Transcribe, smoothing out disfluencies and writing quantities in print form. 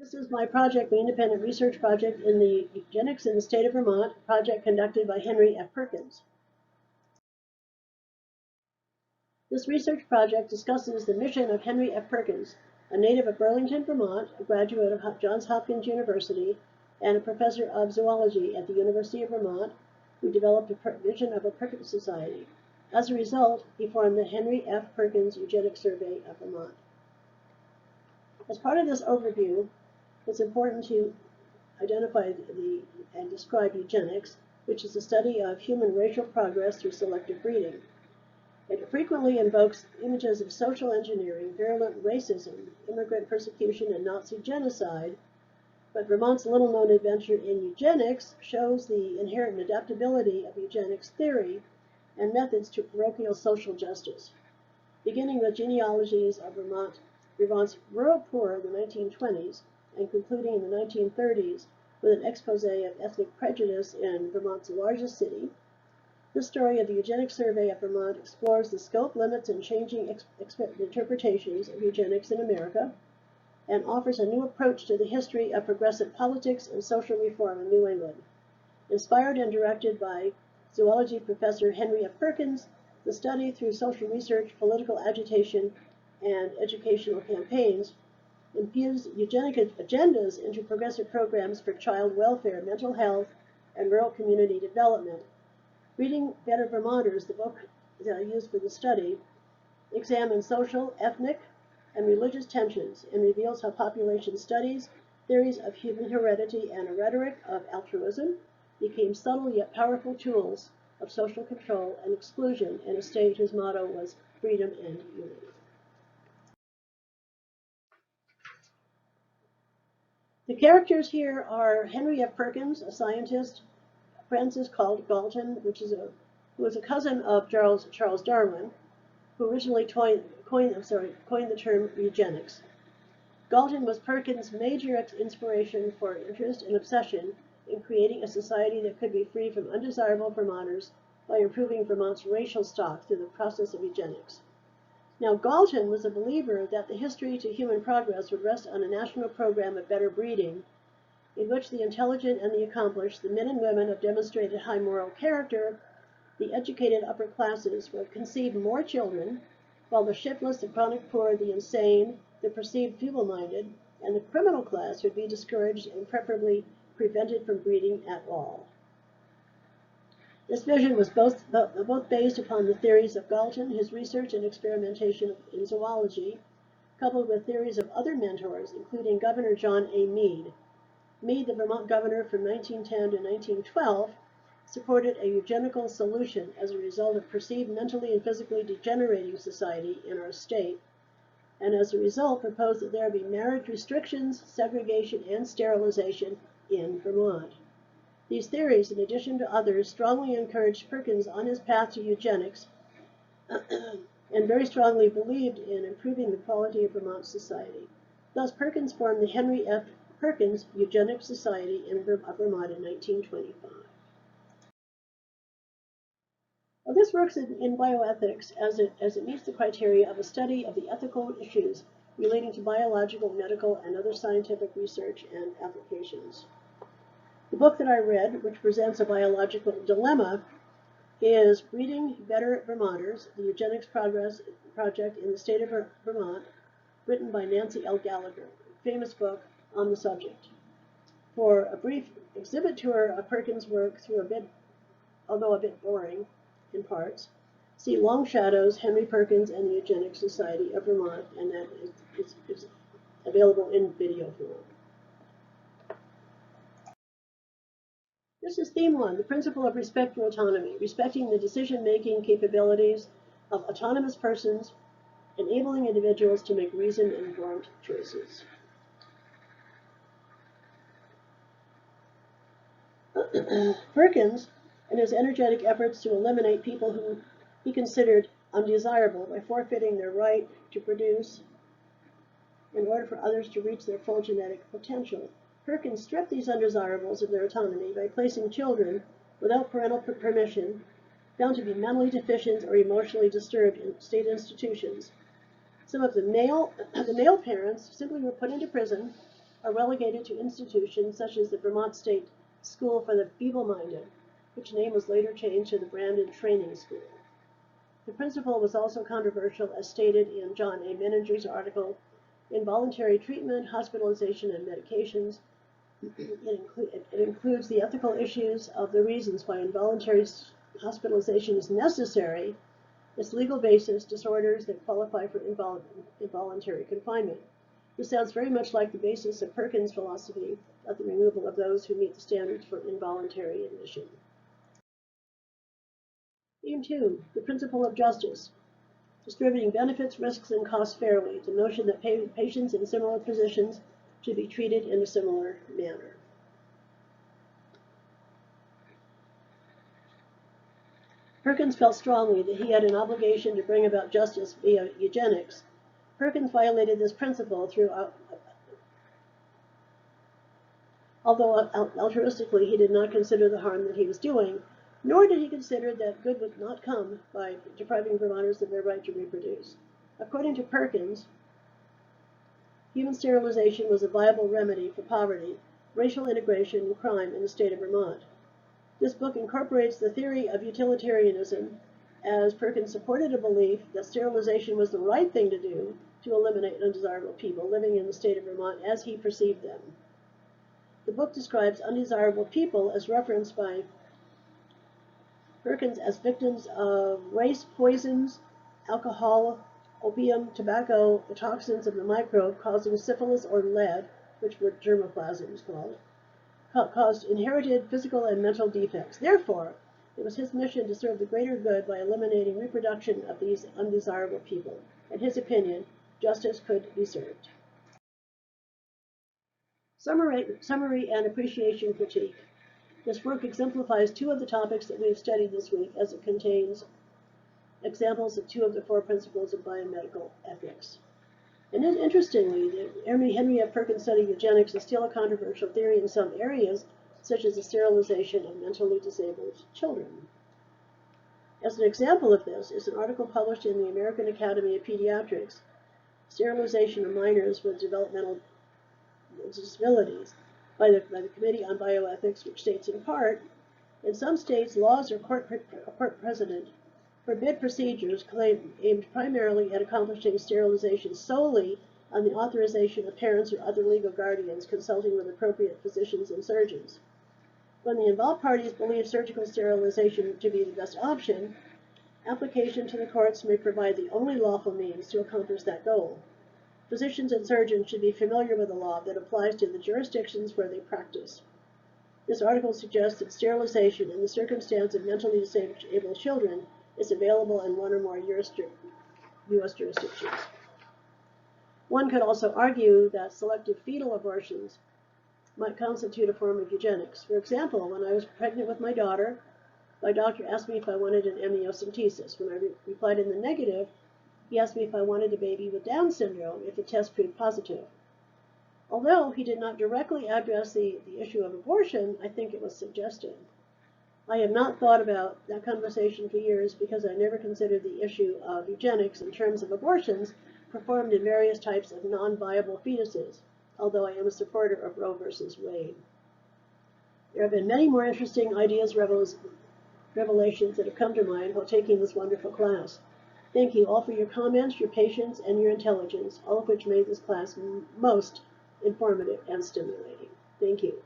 This is my project, my independent research project in the Eugenics in the state of Vermont, a project conducted by Henry F. Perkins. This research project discusses the mission of Henry F. Perkins, a native of Burlington, Vermont, a graduate of Johns Hopkins University, and a professor of zoology at the University of Vermont, who developed a vision of a Perkins Society. As a result, he formed the Henry F. Perkins Eugenics Survey of Vermont. As part of this overview, it's important to identify and describe eugenics, which is the study of human racial progress through selective breeding. It frequently invokes images of social engineering, virulent racism, immigrant persecution, and Nazi genocide, but Vermont's little-known adventure in eugenics shows the inherent adaptability of eugenics theory and methods to parochial social justice. Beginning with genealogies of Vermont's rural poor in the 1920s, and concluding in the 1930s with an expose of ethnic prejudice in Vermont's largest city, this story of the Eugenics Survey of Vermont explores the scope, limits, and changing interpretations of eugenics in America, and offers a new approach to the history of progressive politics and social reform in New England. Inspired and directed by zoology professor Henry F. Perkins, the study through social research, political agitation, and educational campaigns infused eugenic agendas into progressive programs for child welfare, mental health, and rural community development. Reading Better Vermonters, the book that I used for the study, examines social, ethnic, and religious tensions and reveals how population studies, theories of human heredity, and a rhetoric of altruism became subtle yet powerful tools of social control and exclusion in a state whose motto was freedom and unity. The characters here are Henry F. Perkins, a scientist, Francis called Galton, who was a cousin of Charles Darwin, who originally coined the term eugenics. Galton was Perkins' major inspiration for interest and obsession in creating a society that could be free from undesirable Vermonters by improving Vermont's racial stock through the process of eugenics. Now, Galton was a believer that the history to human progress would rest on a national program of better breeding, in which the intelligent and the accomplished, the men and women of demonstrated high moral character, the educated upper classes, would conceive more children, while the shiftless, the chronic poor, the insane, the perceived feeble-minded, and the criminal class would be discouraged and preferably prevented from breeding at all. This vision was both based upon the theories of Galton, his research and experimentation in zoology, coupled with theories of other mentors, including Governor John A. Meade. Meade, the Vermont governor from 1910 to 1912, supported a eugenical solution as a result of perceived mentally and physically degenerating society in our state, and as a result proposed that there be marriage restrictions, segregation, and sterilization in Vermont. These theories, in addition to others, strongly encouraged Perkins on his path to eugenics and very strongly believed in improving the quality of Vermont society. Thus, Perkins formed the Henry F. Perkins Eugenics Society of Vermont in 1925. Well, this works in bioethics as it meets the criteria of a study of the ethical issues relating to biological, medical, and other scientific research and applications. The book that I read, which presents a biological dilemma, is Breeding Better Vermonters, the Eugenics Project in the State of Vermont, written by Nancy L. Gallagher, a famous book on the subject. For a brief exhibit tour of Perkins' work through although a bit boring in parts, see Long Shadows, Henry Perkins and the Eugenics Society of Vermont, and that is available in video form. This is theme 1, the principle of respect for autonomy, respecting the decision-making capabilities of autonomous persons, enabling individuals to make reasoned and informed choices. Perkins, in his energetic efforts to eliminate people who he considered undesirable by forfeiting their right to produce in order for others to reach their full genetic potential, Perkins stripped these undesirables of their autonomy by placing children without parental permission, found to be mentally deficient or emotionally disturbed in state institutions. Some of the male parents simply were put into prison, are relegated to institutions such as the Vermont State School for the Feeble-Minded, which name was later changed to the Brandon Training School. The principle was also controversial, as stated in John A. Menninger's article, Involuntary Treatment, Hospitalization, and Medications. It includes the ethical issues of the reasons why involuntary hospitalization is necessary, its legal basis, disorders that qualify for involuntary confinement. This sounds very much like the basis of Perkins' philosophy of the removal of those who meet the standards for involuntary admission. Theme 2, the principle of justice. Distributing benefits, risks, and costs fairly. The notion that patients in similar positions should be treated in a similar manner. Perkins felt strongly that he had an obligation to bring about justice via eugenics. Perkins violated this principle although altruistically he did not consider the harm that he was doing, nor did he consider that good would not come by depriving Vermonters of their right to reproduce. According to Perkins, human sterilization was a viable remedy for poverty, racial integration, and crime in the state of Vermont. This book incorporates the theory of utilitarianism, as Perkins supported a belief that sterilization was the right thing to do to eliminate undesirable people living in the state of Vermont as he perceived them. The book describes undesirable people as referenced by Perkins as victims of race poisons, alcohol, opium, tobacco, the toxins of the microbe causing syphilis or lead, which were germoplasms called, caused inherited physical and mental defects. Therefore, it was his mission to serve the greater good by eliminating reproduction of these undesirable people. In his opinion, justice could be served. Summary and appreciation critique. This work exemplifies two of the topics that we have studied this week, as it contains examples of two of the four principles of biomedical ethics. And interestingly, the Henry F. Perkins study of eugenics is still a controversial theory in some areas, such as the sterilization of mentally disabled children. As an example of this is an article published in the American Academy of Pediatrics, Sterilization of Minors with Developmental Disabilities, by the Committee on Bioethics, which states in part, in some states, laws or court precedent forbid procedures aimed primarily at accomplishing sterilization solely on the authorization of parents or other legal guardians consulting with appropriate physicians and surgeons. When the involved parties believe surgical sterilization to be the best option, application to the courts may provide the only lawful means to accomplish that goal. Physicians and surgeons should be familiar with the law that applies to the jurisdictions where they practice. This article suggests that sterilization in the circumstance of mentally disabled children is available in one or more U.S. jurisdictions. One could also argue that selective fetal abortions might constitute a form of eugenics. For example, when I was pregnant with my daughter, my doctor asked me if I wanted an amniocentesis. When I replied in the negative, he asked me if I wanted a baby with Down syndrome if the test proved positive. Although he did not directly address the issue of abortion, I think it was suggested. I have not thought about that conversation for years because I never considered the issue of eugenics in terms of abortions performed in various types of non-viable fetuses, although I am a supporter of Roe versus Wade. There have been many more interesting ideas, revelations that have come to mind while taking this wonderful class. Thank you all for your comments, your patience, and your intelligence, all of which made this class most informative and stimulating. Thank you.